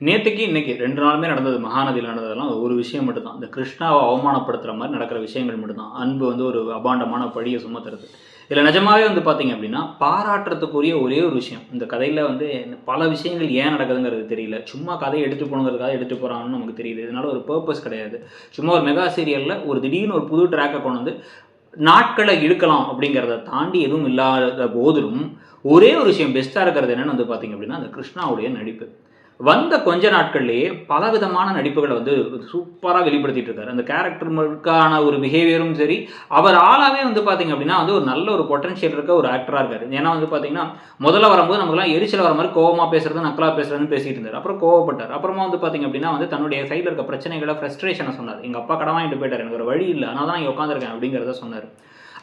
நேத்துக்கு இன்னைக்கு 2 நாளுமே நடந்தது. மகாநதியில நடந்ததெல்லாம் ஒரு விஷயம் மட்டும் தான். இந்த கிருஷ்ணாவ அவமானப்படுத்துற மாரி நடக்கிற விஷயங்கள் மட்டும் தான். அன்பு வந்து ஒரு அபாண்டமான பழிய சுமத்துறது. இதுல நிஜமாவே வந்து பார்த்தீங்க அப்டின்னா, பாராட்டுறதுக்குரிய ஒரே ஒரு விஷயம். இந்த கதையில வந்து பல விஷயங்கள் ஏன் நடக்குதுங்கிறது தெரியல. சும்மா கதைய எடுத்துட்டு போணுங்கிறதுக்காக எடுத்துட்டு போறாங்கன்னு நமக்கு தெரியுது. இதனால ஒரு பர்ப்பஸ் கிடையாது. சும்மா ஒரு மெகா சீரியல்ல ஒரு திடீர்னு ஒரு புது ட்ராக்க கொண்டு வந்து நாட்கள இழுக்கலாம் அப்டிங்கிறத தாண்டி எதுவும் இல்லாத போதிலும், ஒரே ஒரு விஷயம் பெஸ்ட்டா இருக்கிறது என்னன்னு வந்து பார்த்தீங்க அப்டின்னா, அந்த கிருஷ்ணாவுடைய நடிப்பு. வந்த கொஞ்ச நாட்கள்லயே பலவிதமான நடிப்புகள வந்து சூப்பரா வெளிப்படுத்திட்டு இருக்காரு. அந்த கேரக்டருக்கான ஒரு பிஹேவியரும் சரி, அவர் ஆளாவே வந்து பார்த்தீங்க அப்டின்னா, வந்து ஒரு நல்ல ஒரு பொட்டன்ஷியல் இருக்க ஒரு ஆக்டரா இருக்காரு. ஏன்னா வந்து பார்த்தீங்கன்னா, முதல்ல வரும்போது நமக்கெல்லாம் எரிச்சல் வர மாரி கோவமா பேசுறது, நக்கலா பேசுறதுன்னு பேசிட்டு இருந்தாரு. அப்புறம் கோவப்பட்டாரு. அப்புறமா வந்து பார்த்தீங்க அப்டின்னா, வந்து தன்னுடைய சைட்ல இருக்க பிரச்சனைகள, ஃப்ரஸ்ட்ரேஷன சொன்னாரு. எங்க அப்பா கடன் வாங்கிட்டு போயிட்டாரு. எனக்கு வேற வழி இல்ல. அதனால தான் இங்க உட்கார்ந்துருக்கேன் அப்டிங்கிறத சொன்னாரு.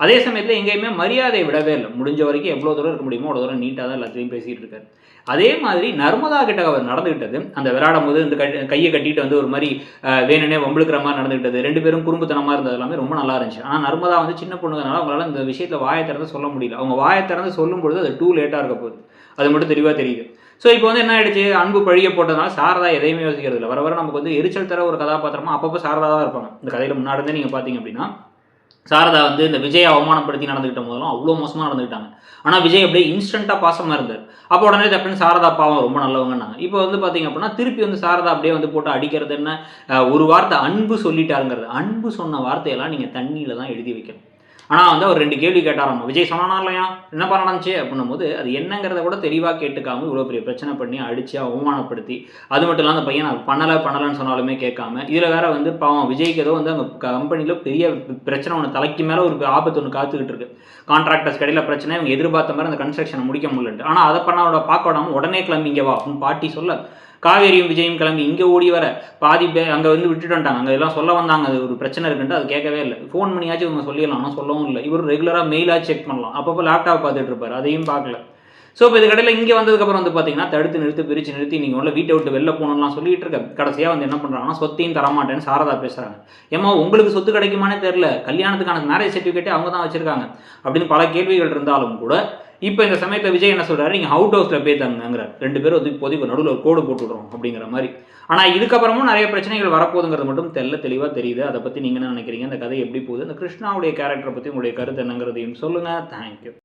அதே சமயத்தில எங்கேயுமே மரியாதைய விடவே இல்ல. முடிஞ்ச வரைக்கும் எவ்வளோ தூரம் இருக்க முடியுமோ, அவ்வளோ தூரம் நீட்டா தான் எல்லாத்தையும் பேசிட்டு இருக்காரு. அதே மாதிரி நர்மதா கிட்ட அவர் நடந்துக்கிட்டது, அந்த விளையாடும்போது இந்த கைய கட்டிட்டு வந்து ஒரு மாரி வேணும்னே வம்பிழுக்கிற மாரி நடந்துக்கிட்டது, 2 பேரும் குறும்புத்தனமா இருந்தது எல்லாமே ரொம்ப நல்லா இருந்துச்சு. ஆனா நர்மதா வந்து சின்ன பொண்ணுங்கனால அவங்களால இந்த விஷயத்தில வாய திறந்து சொல்ல முடியல. அவங்க வாய திறந்து சொல்லும்பொழுது அது டூ லேட்டா இருக்க போகுது. அது மட்டும் தெளிவா தெரியுது. ஸோ இப்போ வந்து என்ன ஆயிடுச்சு, அன்பு பழிய போட்டதுனால சாரதா எதையுமே யோசிக்கிறது இல்ல. வர வர நமக்கு வந்து எரிச்சல் தர ஒரு கதாபாத்திரமா அப்பப்போ சாரதா தான் இருப்பாங்க. இந்த கதையில முன்னாடி இருந்தே நீங்க பார்த்தீங்க அப்டின்னா, சாரதா வந்து இந்த விஜய அவமானப்படுத்தி நடந்துக்கிட்ட போதெல்லாம் அவ்வளோ மோசமா நடந்துக்கிட்டாங்க. ஆனா விஜய் அப்படியே இன்ஸ்டன்ட்டா பாசமா இருந்தாரு. அப்போ உடனே டக்குன்னு சாரதா பாவம் ரொம்ப நல்லவங்கன்னாங்க. இப்போ வந்து பார்த்தீங்க அப்படின்னா, திருப்பி வந்து சாரதா அப்படியே வந்து போட்டு அடிக்கிறது என்ன, ஒரு வார்த்தை அன்பு சொல்லிட்டாருங்கிறது. அன்பு சொன்ன வார்த்தையெல்லாம் நீங்க தண்ணீல தான் எழுதி வைக்கணும். ஆனா வந்து அவர் 2 கேள்வி கேட்டாராமா. விஜய் சொன்னானா இல்லையா? என்னப்பா நடந்துச்சு? அப்படின்னும்போது, அது என்னங்கிறத கூட தெளிவா கேட்டுக்காம இவ்வளோ பெரிய பிரச்சனை பண்ணி, அடிச்சு, அவமானப்படுத்தி, அது மட்டும் இல்லாம அந்த பையன் நான் பண்ணலன்னு சொன்னாலுமே கேட்காம, இதில வேற வந்து பாவம் விஜய்க்கு ஏதோ வந்து அங்க கம்பெனில பெரிய பிரச்சனை ஒண்ணு தலைக்கு மேல ஒரு ஆபத்து ஒண்ணு காத்துக்கிட்டு இருக்கு. கான்ட்ராக்டர்ஸ்க்கு இடையில பிரச்சனை. இவங்க எதிர்பார்த்த மாரி அந்த கன்ஸ்ட்ரக்ஷன முடிக்க முடியலன்ட்டு. ஆனா அத பார்க்க விடாம உடனே கிளம்பி இங்க வா அப்படின்னு பாட்டி சொல்ல, காவேரியும் விஜயும் கிளம்பி இங்க ஓடி வர, பாதி அங்க வந்து விட்டுட்டு வந்துட்டாங்க. அங்க எல்லாம் சொல்ல வந்தாங்க. அது ஒரு பிரச்சனை இருக்குன்ட்டு அது கேட்கவே இல்ல. ஃபோன் பண்ணியாச்சும் இவங்க சொல்லிடலாம். ஆனா சொல்லவும் இல்ல. இவரு ரெகுலரா மெயிலாச்சும் செக் பண்ணலாம். அப்பப்போ லேப்டாப் பார்த்துட்டு இருப்பாரு. அதையும் பார்க்கல. ஸோ இப்போ இதுக்கடையில இங்க வந்ததுக்கப்புறம் வந்து பார்த்தீங்கன்னா, தடுத்து நிறுத்தி, பிரிச்சு நிறுத்தி நீங்க முதல்ல வீட்ட விட்டு வெளில போணும்லாம் சொல்லிட்டு இருக்க. கடைசியா வந்து என்ன பண்றாங்கன்னா, சொத்தையும் தரமாட்டேன்னு சாரதா பேசுறாங்க. ஏம்மா உங்களுக்கு சொத்து கிடைக்குமான்னே தெரியல. கல்யாணத்துக்கான மேரேஜ் சர்டிஃபிகேட்டே அவங்க தான் வச்சிருக்காங்க. அப்படின்னு பல கேள்விகள் இருந்தாலும் கூட, இப்ப இந்த சமயத்துல விஜய் என்ன சொல்றாரு, நீங்க அவுட் ஹவுஸ்ல போய் தங்குங்கறாரு. 2 பேரும் வந்து இப்போதைக்கு நடுவுல ஒரு கோடு போட்டு விடுறோம் அப்படிங்கிற மாரி. ஆனா இதுக்கப்புறமும் நெறைய பிரச்சனைகள் வரப்போகுதுங்கிறது மட்டும் தெளிவா தெரியுது. அத பத்தி நீங்க என்ன நினைக்கிறீங்க? இந்த கதை எப்படி போகுது? இந்த கிருஷ்ணாவுடைய கேரக்டர பத்தி உங்களுடைய கருத்து என்னங்கிறதையும் சொல்லுங்க. Thank you.